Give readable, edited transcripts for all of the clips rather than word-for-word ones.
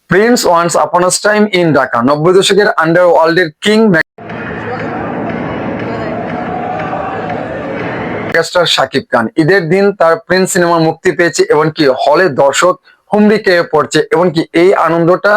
Prince once upon a time in Dhaka 90 দশকের আন্ডারওয়ার্ল্ডের king megastar Shakib Khan ঈদের দিন তার প্রিন্স সিনেমা মুক্তি পেয়েছে এবং কি হলে দর্শক হুমড়ি খেয়ে পড়ছে এবং কি এই আনন্দটা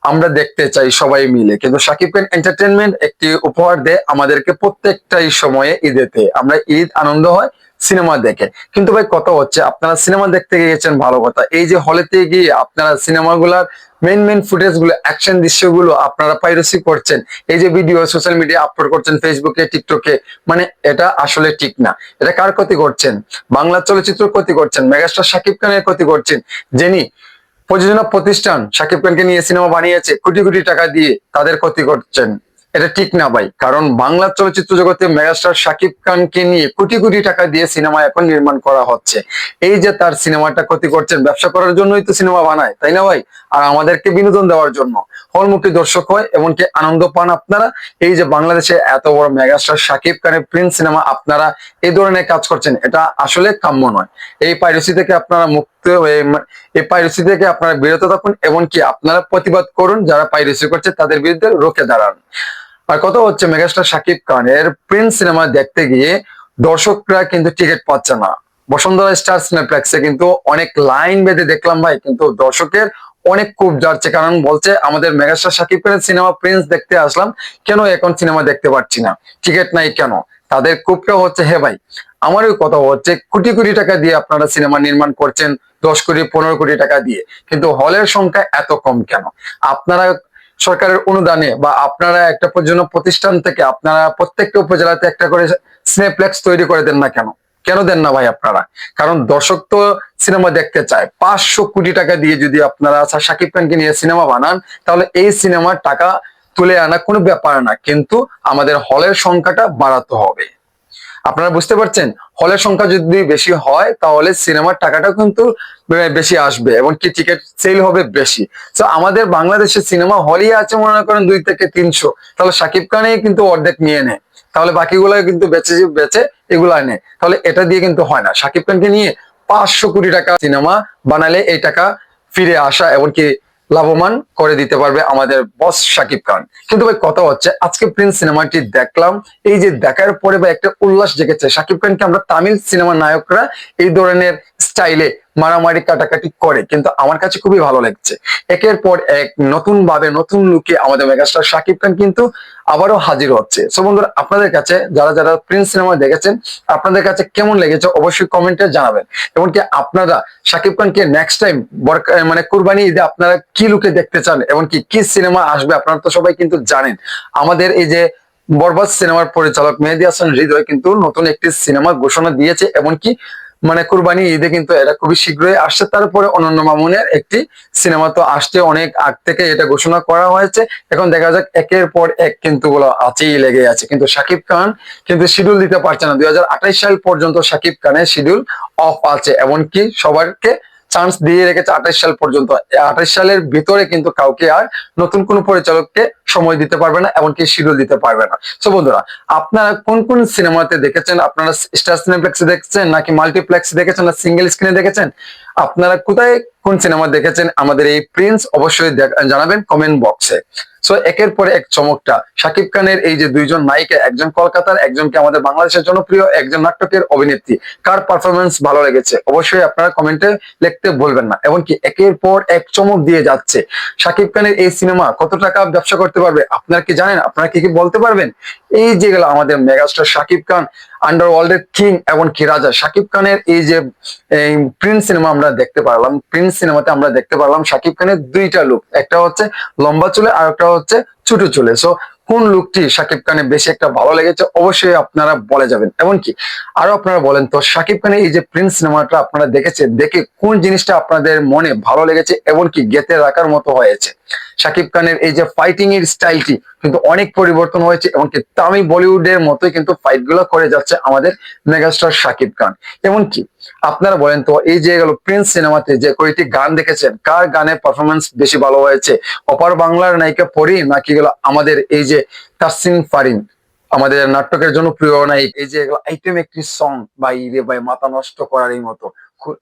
আমরা দেখতে চাই সবাই মিলে। কিন্তু শাকিব খান এন্টারটেনমেন্ট একটি উপহার দেয় আমাদেরকে প্রত্যেকটাই সময়ে ঈদেতে, আমরা ঈদ আনন্দ হয় সিনেমা দেখে। কিন্তু ভাই কথা হচ্ছে আপনারা সিনেমা দেখতে গিয়েছেন ভালো কথা, এই যে হলেতে গিয়ে আপনারা সিনেমাগুলার মেন ফুটেজ গুলো, অ্যাকশন দৃশ্যগুলো আপনারা পাইরেসি করছেন, এই যে ভিডিও সোশ্যাল মিডিয়া আপলোড করছেন ফেসবুকে টিকটকে, মানে এটা আসলে ঠিক না। এটা কার ক্ষতি করছেন? বাংলা চলচ্চিত্র ক্ষতি করছেন, মেগাস্টার শাকিব খানের ক্ষতি করছেন, যিনি প্রযোজনা প্রতিষ্ঠান শাকিব খানকে নিয়ে সিনেমা বানিয়েছে কোটি কোটি টাকা দিয়ে, তাদের ক্ষতি করছেন। এটা ঠিক না ভাই, কারণ বাংলা চলচ্চিত্র জগতে মেগাস্টার শাকিব খানকে নিয়ে কোটি কোটি টাকা দিয়ে সিনেমা এখন নির্মাণ করা হচ্ছে। এই যে তার সিনেমাটা ক্ষতি করছেন, ব্যবসা করার জন্যই তো সিনেমা বানায়, তাই না ভাই? আর আমাদেরকে বিনোদন দেওয়ার জন্য হলমুখী দর্শক হয় এমনকি আনন্দ পান আপনারা। এই যে বাংলাদেশে এত বড় মেগাস্টার শাকিব খানের প্রিন্স সিনেমা আপনারা এই ধরনের কাজ করছেন, এটা আসলে কাম্য নয়। এই পাইরেসি থেকে আপনারা মুক্ত হয়ে, এই পাইরেসি থেকে আপনারা বিরত থাকুন এমনকি আপনারা প্রতিবাদ করুন, যারা পাইরেসি করছে তাদের বিরুদ্ধে রুখে দাঁড়ান। আর কথা হচ্ছে মেগাস্টার শাকিব খানের প্রিন্স সিনেমা দেখতে গিয়ে দর্শকরা কিন্তু টিকিট পাচ্ছে না। বসুন্ধরা স্টার সিনেপ্লেক্সে কিন্তু অনেক লাইন বেঁধে দেখলাম ভাই, কিন্তু দর্শকের অনেক খুব যাচ্ছে, কারণ বলছে আমাদের মেগাস্টার শাকিব খানের সিনেমা প্রিন্স দেখতে আসলাম, কেন এখন সিনেমা দেখতে পাচ্ছি না, টিকিট নাই কেন? তাদের খুবটা হচ্ছে হে ভাই, আমারও কথা হচ্ছে কোটি কোটি টাকা দিয়ে আপনারা সিনেমা নির্মাণ করছেন, 10 কোটি 15 কোটি টাকা দিয়ে, কিন্তু হলের সংখ্যা এত কম কেন? আপনারা সরকারের অনুদানে বা আপনারা একটা প্রযোজনা প্রতিষ্ঠান থেকে আপনারা প্রত্যেকটা উপজেলাতে একটা করে সিনেপ্লেক্স তৈরি করে দেন না কেন? কেন দেন না ভাই আপনারা? কারণ দর্শক তো সিনেমা দেখতে চায়। 500 কোটি টাকা দিয়ে যদি আপনারা শাকিব খানকে নিয়ে সিনেমা বানান, তাহলে এই সিনেমার টাকা তুলে আনা কোনো ব্যাপার না, কিন্তু আমাদের হলের সংখ্যাটা বাড়াতে হবে। আপনারা বুঝতে পারছেন? হলের সংখ্যা যদি বেশি হয় তাহলে সিনেমার টাকাটা কিন্তু বেশি আসবে এবং কি টিকিট সেল হবে বেশি। তো আমাদের বাংলাদেশে সিনেমা হলই আছে মনে করেন 2 থেকে 300, তাহলে শাকিব খানই কিন্তু অর্ধেক নিয়ে নেয়, তাহলে বাকিগুলো কিন্তু বেচে বেচে এগুলা নেয়, তাহলে এটা দিয়ে কিন্তু হয় না। শাকিব খানকে নিয়ে 500 কোটি টাকা সিনেমা বানালে এই টাকা ফিরে আসা এমনকি লাভবান করে দিতে পারবে আমাদের বস শাকিব খান। কিন্তু ভাই কথা হচ্ছে আজকে প্রিন্স সিনেমাটি দেখলাম, এই যে দেখার পরে ভাই একটা উল্লাস জেগেছে। শাকিব খানকে আমরা তামিল সিনেমার নায়করা এই ধরনের স্টাইলে মারামারি কাটাকাটি করে, কিন্তু আমার কাছে খুবই ভালো লাগছে। একের পর এক নতুন ভাবে নতুন লুকে আমাদের মেগাস্টার শাকিব খান কিন্তু আবারও হাজির হচ্ছে। সো বন্ধুরা, আপনাদের কাছে যারা যারা প্রিন্স সিনেমা দেখেছেন, আপনাদের কাছে কেমন লেগেছে অবশ্যই কমেন্টে জানাবেন। এমনকি আপনারা শাকিব খানকে নেক্সট টাইম মানে কুরবানি ঈদে আপনারা কি লুকে দেখতে চান, এমনকি কি সিনেমা আসবে, আপনারা তো সবাই কিন্তু জানেন। আমাদের এই যে বরবাদ সিনেমার পরিচালক মেহেদী হাসান হৃদয় কিন্তু নতুন একটি সিনেমা ঘোষণা দিয়েছে, এমনকি মানে কুরবানি ঈদে কিন্তু এটা খুবই শীঘ্রই আসছে। তারপরে অনন্য মামুনের একটি সিনেমা তো আসছে অনেক আগ থেকে, এটা ঘোষণা করা হয়েছে। এখন দেখা যাক, একের পর এক কিন্তু গুলো আছেই লেগে আছে, কিন্তু শাকিব খান কিন্তু শিডিউল দিতে পারছে না। 2028 সাল পর্যন্ত শাকিব খানের শিডিউল অফ আছে, এমনকি সবারকে চান্স দিয়ে রেখেছে 28 সাল পর্যন্ত। 28 সালের ভিতরে কিন্তু কাউকে আর নতুন কোন পরিচালককে সময় দিতে পারবে না, এমনকি শিডিউল দিতে পারবে না। সো বন্ধুরা, আপনারা কোন কোন সিনেমাতে দেখেছেন? আপনারা স্টার সিনেপ্লেক্সে দেখেছেন নাকি মাল্টিপ্লেক্স দেখেছেন না সিঙ্গেল স্ক্রিনে দেখেছেন? আপনারা কোথায় কোন সিনেমা দেখেছেন আমাদের এই প্রিন্স অবশ্যই জানাবেন কমেন্ট বক্সে। সো একের পরে এক চমকটা শাকিব খানের এই যে দুইজন নায়িকা, একজন কলকাতার, একজনকে আমাদের বাংলাদেশের জনপ্রিয়, একজন নাটকের অভিনেত্রী, কার পারফরমেন্স ভালো লেগেছে অবশ্যই আপনারা কমেন্টে লিখতে ভুলবেন না। এমনকি একের পর এক চমক দিয়ে যাচ্ছে। শাকিব খানের এই সিনেমা কত টাকা ব্যবসা করতে পারবে আপনারা কি জানেন? আপনারা কি কি বলতে পারবেন? এই যেগুলো আমাদের মেগাস্টার শাকিব খান, আন্ডারওয়ার্ল্ডের কিং এমনকি রাজা শাকিব খানের এই যে প্রিন্স সিনেমা আমরা দেখতে পারলাম, প্রিন্স সিনেমাতে আমরা দেখতে পারলাম শাকিব খানের দুইটা লুক, একটা হচ্ছে লম্বা চুলে আর একটা হচ্ছে ছোট চুলে। সো কোন লুকটি শাকিব খানের বেশি একটা ভালো লেগেছে অবশ্যই আপনারা বলে যাবেন। এমনকি আরো আপনারা বলেন তো শাকিব খানের এই যে প্রিন্স সিনেমাটা আপনারা দেখেছেন, দেখে কোন জিনিসটা আপনাদের মনে ভালো লেগেছে এমনকি গেঁথে রাখার মতো হয়েছে? শাকিব খানের এই যে ফাইটিং এর স্টাইলটি কিন্তু অনেক পরিবর্তন হয়েছে, এমনকি তামিল বলিউডের মতোই কিন্তু ফাইট গুলো করে যাচ্ছে আমাদের মেগাস্টার শাকিব খান। এমনকি আপনারা বলেন তো এই যে গেল প্রিন্স সিনেমাতে যে কয়েকটি গান দেখেছেন, কার গানের পারফরমেন্স বেশি ভালো হয়েছে? অপার বাংলার নায়িকা পরি নাকি গেল আমাদের এই যে তাসিন ফারিন? আমাদের নাটকের জন্য প্রিয় নায়ক, এই যে আইটেম একটি সং, ভাই রে ভাই মাথা নষ্ট করারই মতো।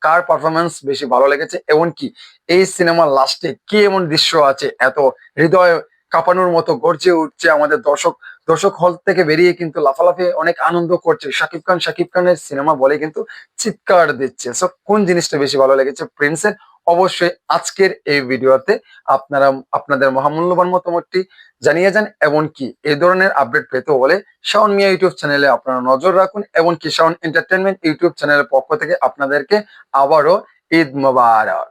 কার পারফরমেন্স বেশি ভালো লেগেছে, এমনকি এই সিনেমার লাস্টে কি এমন দৃশ্য আছে এত হৃদয় কাঁপানোর মতো গর্জে উঠছে, আমাদের দর্শক হল থেকে বেরিয়ে কিন্তু লাফালাফি অনেক আনন্দ করছে, শাকিব খানের সিনেমা বলে কিন্তু চিৎকার দিচ্ছে। সো কোন জিনিসটা বেশি ভালো লেগেছে প্রিন্সের, অবশ্যই আজকের এই ভিডিওতে আপনারা আপনাদের মহামূল্যবান মতামতটি জানিয়ে যান। এমনকি এই ধরনের আপডেট পেতে হলে শাওন মিয়া ইউটিউব চ্যানেলে আপনারা নজর রাখুন, এমনকি শাওন এন্টারটেনমেন্ট ইউটিউব চ্যানেলের পক্ষ থেকে আপনাদেরকে আবারও ঈদ মোবারক।